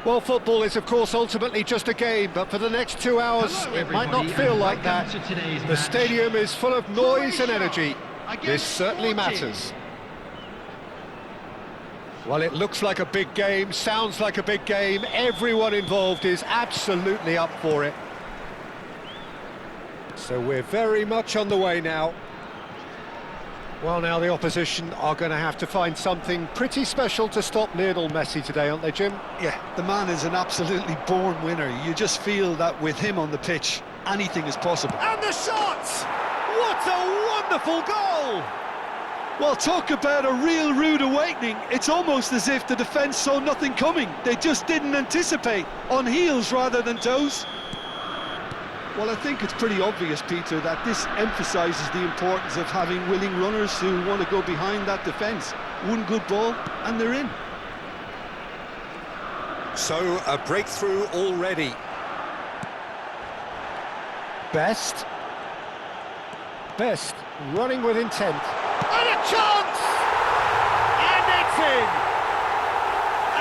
Well, football is, of course, ultimately just a game, but for the next 2 hours, it might not feel like that. The stadium is full of noise and energy. This certainly matters. Well, it looks like a big game, sounds like a big game. Everyone involved is absolutely up for it. So we're very much on the way now. Well, now the opposition are going to have to find something pretty special to stop Lionel Messi today, aren't they, Jim? Yeah, the man is an absolutely born winner. You just feel that with him on the pitch, anything is possible. And the shot! What a wonderful goal! Well, talk about a real rude awakening. It's almost as if the defence saw nothing coming. They just didn't anticipate, on heels rather than toes. Well, I think it's pretty obvious, Peter, that this emphasises the importance of having willing runners who want to go behind that defence. One good ball, and they're in. So, a breakthrough already. Best running with intent. And a chance! And it's in!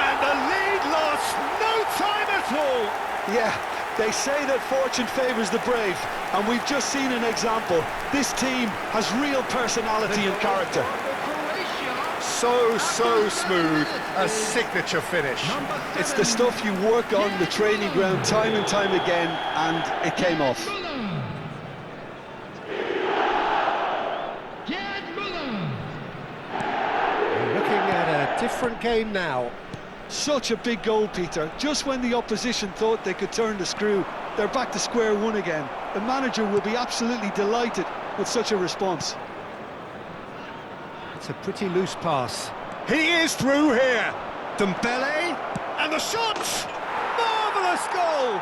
And the lead lost no time at all! Yeah. They say that fortune favours the brave, and we've just seen an example. This team has real personality and character. So smooth, a signature finish. It's the stuff you work on the training ground time and time again, and it came off. We're looking at a different game now. Such a big goal, Peter. Just when the opposition thought they could turn the screw, they're back to square one again. The manager will be absolutely delighted with such a response. It's a pretty loose pass. He is through here. Dembele, and the shot! Marvellous goal!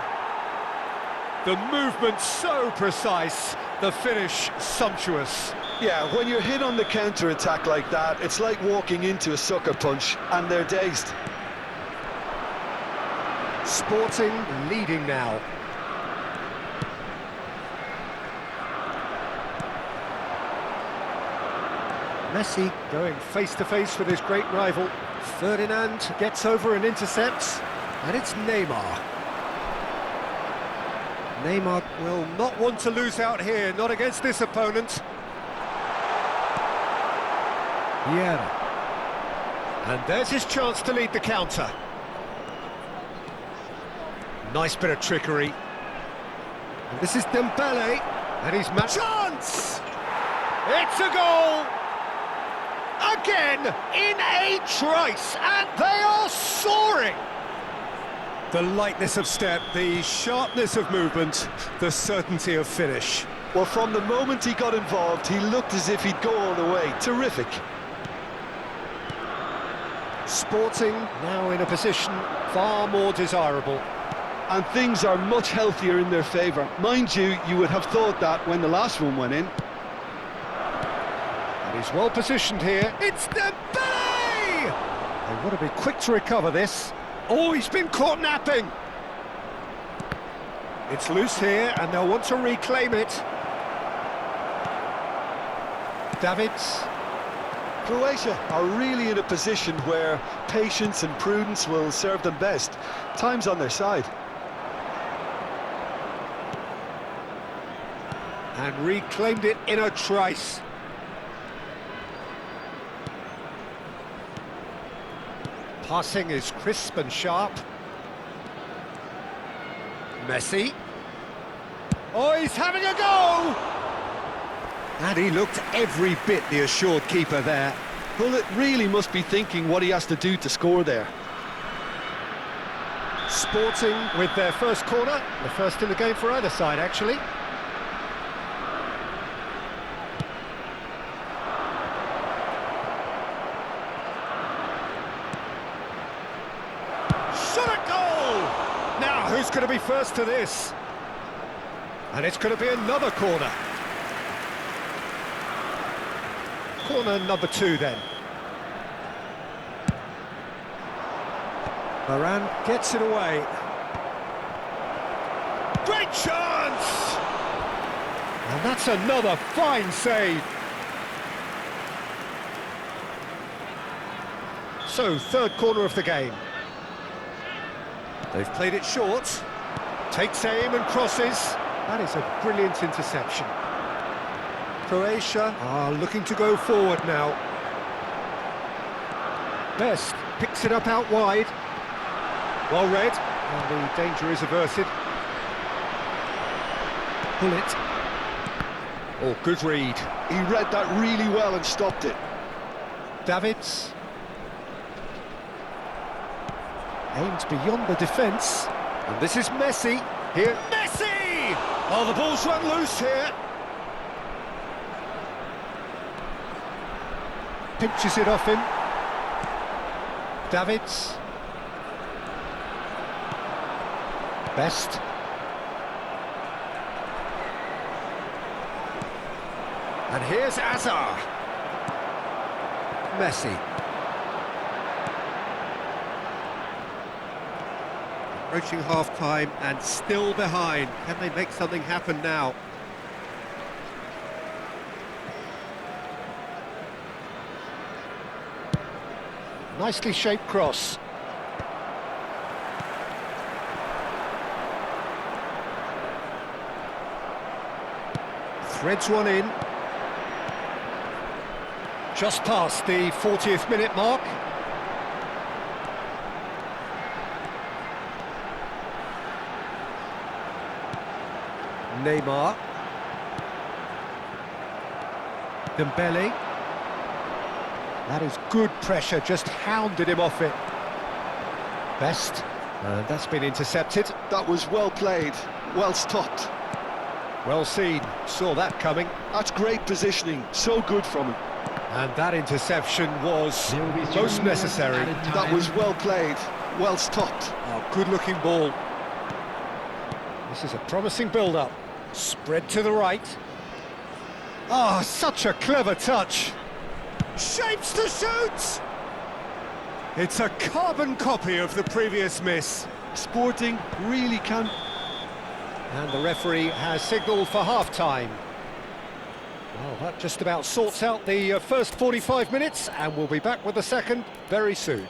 The movement so precise, the finish sumptuous. Yeah, when you're hit on the counter-attack like that, it's like walking into a sucker punch, and they're dazed. Sporting leading now. Messi going face-to-face with his great rival. Ferdinand gets over and intercepts, and it's Neymar. Neymar will not want to lose out here, not against this opponent. Yeah. And there's his chance to lead the counter. Nice bit of trickery. And this is Dembele, and he's matched. Chance! It's a goal! Again, in a trice, and they are soaring! The lightness of step, the sharpness of movement, the certainty of finish. Well, from the moment he got involved, he looked as if he'd go all the way. Terrific. Sporting now in a position far more desirable. And things are much healthier in their favour. Mind you, you would have thought that when the last one went in. And he's well positioned here. It's Dembele! They want to be quick to recover this. Oh, he's been caught napping. It's loose here, and they'll want to reclaim it. Davids. Croatia are really in a position where patience and prudence will serve them best. Time's on their side. And reclaimed it in a trice. Passing is crisp and sharp. Messi. Oh, he's having a go! And he looked every bit the assured keeper there. Bullet really must be thinking what he has to do to score there. Sporting with their first corner, the first in the game for either side, actually. Shot at goal! Now, who's going to be first to this? And it's going to be another corner. Corner number 2 then. Varane gets it away. Great chance! And that's another fine save. So, third corner of the game. They've played it short. Takes aim and crosses. That is a brilliant interception. Croatia are looking to go forward now. Best picks it up out wide. Well read, and the danger is averted. Pull it. Oh, good read. He read that really well and stopped it. Davids. Aimed beyond the defence. And this is Messi. Here. Messi! Oh, the ball's run loose here. Pinches it off him. Davids. Best. And here's Azar. Messi. Approaching half-time and still behind. Can they make something happen now? Nicely shaped cross. Threads one in. Just past the 40th minute mark. Neymar. Dembele. That is good pressure, just hounded him off it. Best. That's been intercepted. That was well played, well stopped. Well seen, saw that coming. That's great positioning, so good from him. And that interception was most necessary. That was well played, well stopped. Oh, good-looking ball. This is a promising build-up. Spread to the right. Ah, such a clever touch. Shapes to shoot! It's a carbon copy of the previous miss. Sporting really can... And the referee has signalled for half-time. Well, that just about sorts out the first 45 minutes, and we'll be back with the second very soon.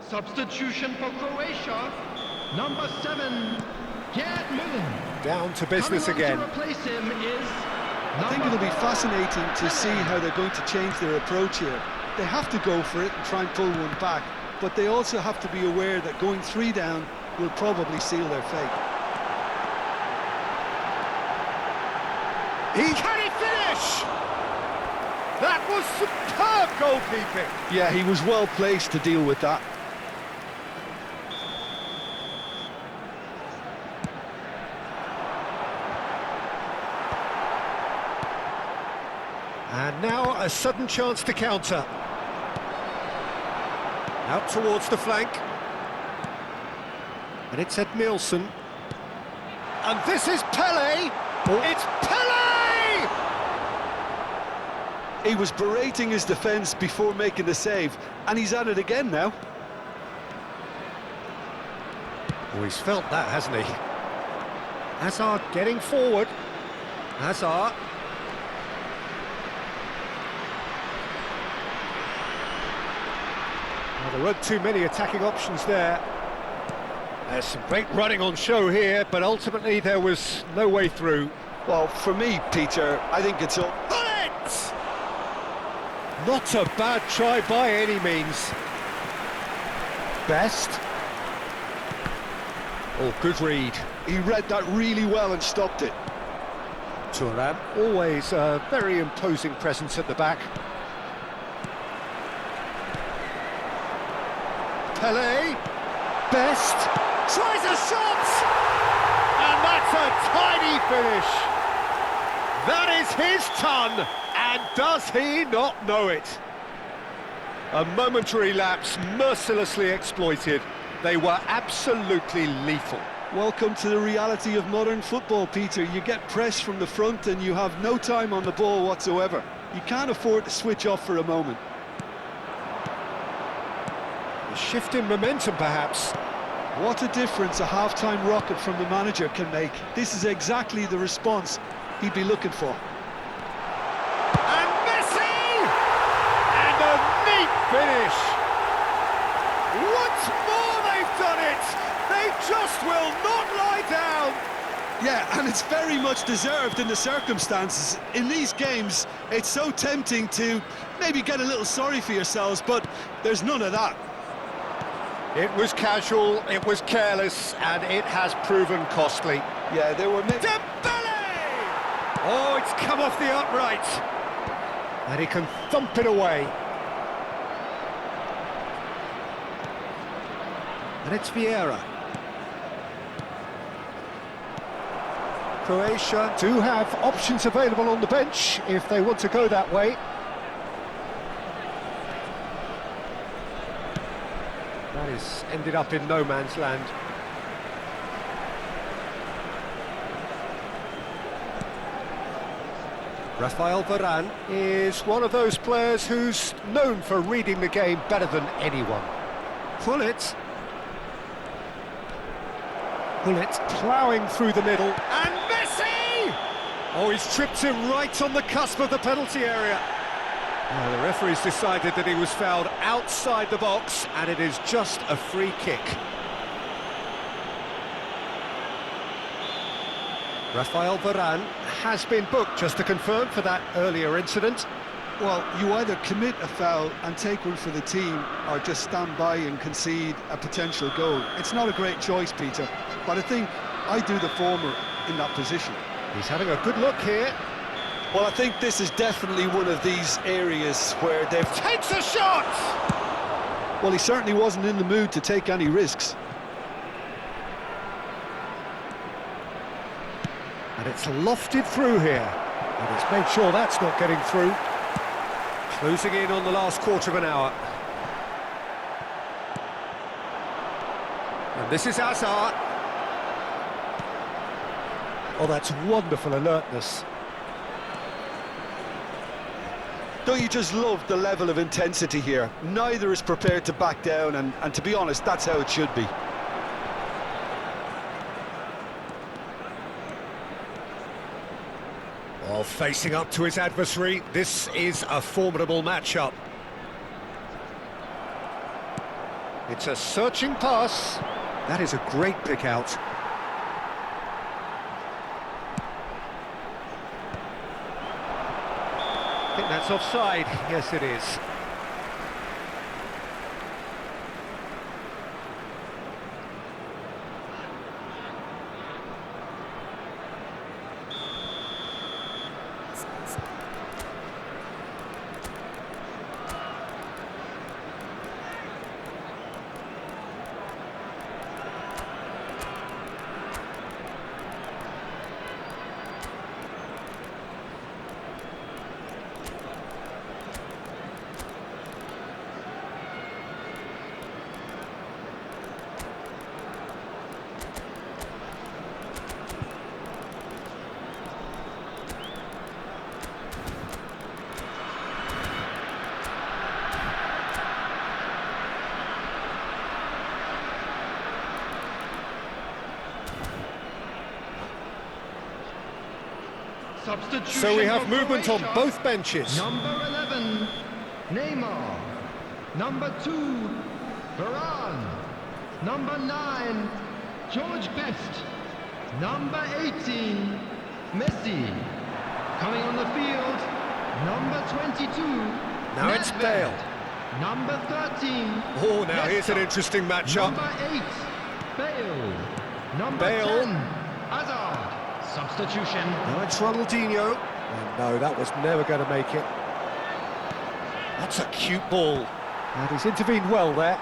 Substitution for Croatia, number 7, Gerd Müller. Down to business again. To replace him is I think it'll be fascinating to see how they're going to change their approach here. They have to go for it and try and pull one back, but they also have to be aware that going 3 down will probably seal their fate. Can he finish? That was superb goalkeeping. Yeah, he was well placed to deal with that. And now a sudden chance to counter. Out towards the flank. And it's Ed Nielsen. And this is Pele. Oh. It's Pele! He was berating his defence before making the save, and he's at it again now. Oh, he's felt that, hasn't he? Hazard getting forward. Hazard. Well, there weren't too many attacking options there. There's some great running on show here, but ultimately there was no way through. Well, for me, Peter, I think it's all... Bullet! Not a bad try by any means. Best. Oh, good read. He read that really well and stopped it. Thuram, always a very imposing presence at the back. Pele, Best, tries a shot! And that's a tiny finish! That is his ton, and does he not know it? A momentary lapse mercilessly exploited. They were absolutely lethal. Welcome to the reality of modern football, Peter. You get press from the front and you have no time on the ball whatsoever. You can't afford to switch off for a moment. A shift in momentum, perhaps. What a difference a half-time rocket from the manager can make. This is exactly the response he'd be looking for. And Messi! And a neat finish! Once more they've done it! They just will not lie down! Yeah, and it's very much deserved in the circumstances. In these games, it's so tempting to maybe get a little sorry for yourselves, but there's none of that. It was casual, it was careless, and it has proven costly. Yeah, there were... Dembele! Oh, it's come off the upright. And he can thump it away. And it's Vieira. Croatia do have options available on the bench if they want to go that way. That is ended up in no man's land. Rafael Varane is one of those players who's known for reading the game better than anyone. Pullet ploughing through the middle, and Messi! Oh, he's tripped him right on the cusp of the penalty area. Well, the referee's decided that he was fouled outside the box, and it is just a free kick. Rafael Varane has been booked, just to confirm, for that earlier incident. Well, you either commit a foul and take one for the team, or just stand by and concede a potential goal. It's not a great choice, Peter, but I think I do the former in that position. He's having a good look here. Well, I think this is definitely one of these areas where they've... Takes a shot! Well, he certainly wasn't in the mood to take any risks. And it's lofted through here. And it's made sure that's not getting through. Closing in on the last quarter of an hour. And this is Hazard. Oh, that's wonderful alertness. Don't you just love the level of intensity here? Neither is prepared to back down, and to be honest, that's how it should be. While facing up to his adversary, this is a formidable matchup. It's a searching pass. That is a great pick out. I think that's offside. Yes, it is. Substitution So we have for movement on Croatia. both benches. Number 11, Neymar. Number 2, Varane. Number 9, George Best. Number 18, Messi. Coming on the field, number 22, Now it's Nedved. Bale. Number 13, Oh, now here's an Nesta. interesting matchup. Number 8, Bale. Number Bale. 10, Hazard. Substitution. Now it's Ronaldinho. And no, that was never going to make it. That's a cute ball. And he's intervened well there.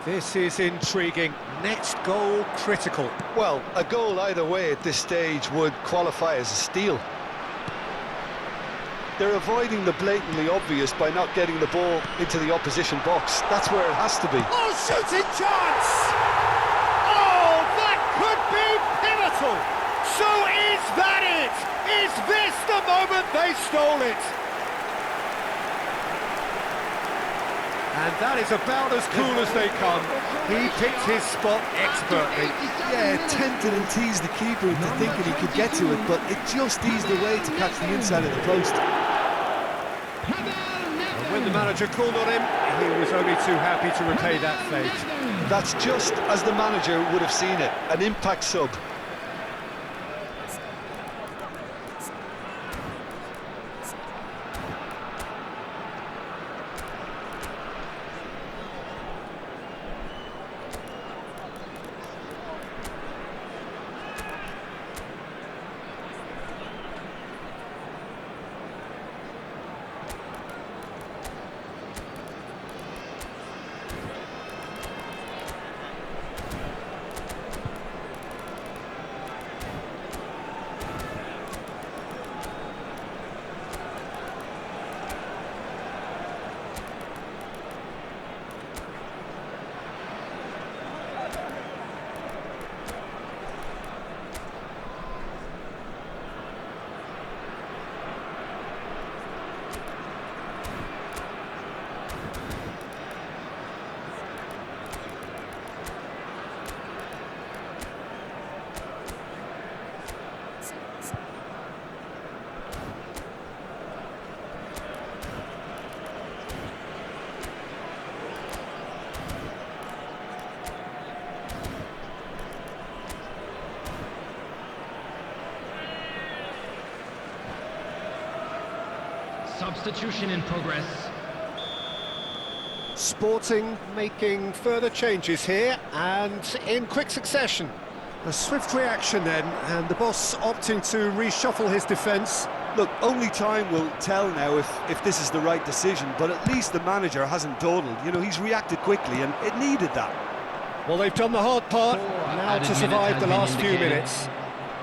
This is intriguing. Next goal critical. Well, a goal either way at this stage would qualify as a steal. They're avoiding the blatantly obvious by not getting the ball into the opposition box. That's where it has to be. Oh, shooting chance! Oh, that could be pivotal! So is that it? Is this the moment they stole it? And that is about as cool as they come. He picked his spot expertly. Yeah, tempted and teased the keeper into thinking he could get to it, but it just eased away to catch the inside of the post. And when the manager called on him, he was only too happy to repay that fate. That's just as the manager would have seen it, an impact sub. Substitution in progress. Sporting making further changes here, and in quick succession. A swift reaction then, and the boss opting to reshuffle his defence. Look, only time will tell now if this is the right decision, but at least the manager hasn't dawdled. You know, he's reacted quickly, and it needed that. Well, they've done the hard part, now added to survive minute the has last been few indicated. minutes.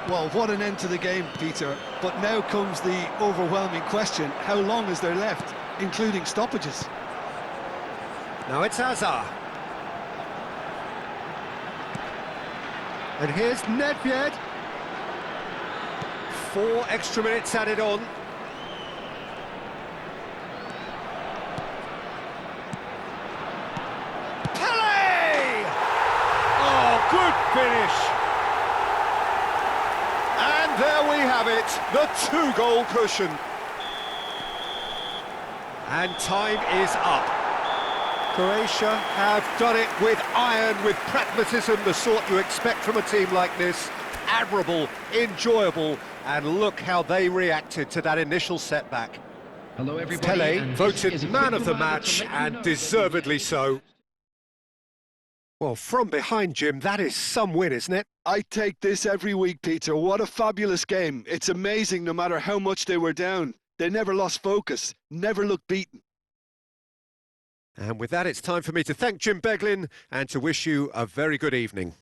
Well, what an end to the game, Peter. But now comes the overwhelming question, how long is there left, including stoppages? Now it's Hazard. And here's Nedved. 4 extra minutes added on. Pele! Oh, good finish. And there we have it, the 2-goal cushion. And time is up. Croatia have done it with iron, with pragmatism, the sort you expect from a team like this. Admirable, enjoyable, and look how they reacted to that initial setback. Hello, everybody. Pele and this is voted a man quick of the reminder match, to let you and know deservedly so. Well, from behind, Jim, that is some win, isn't it? I take this every week, Peter. What a fabulous game. It's amazing no matter how much they were down. They never lost focus, never looked beaten. And with that, it's time for me to thank Jim Beglin and to wish you a very good evening.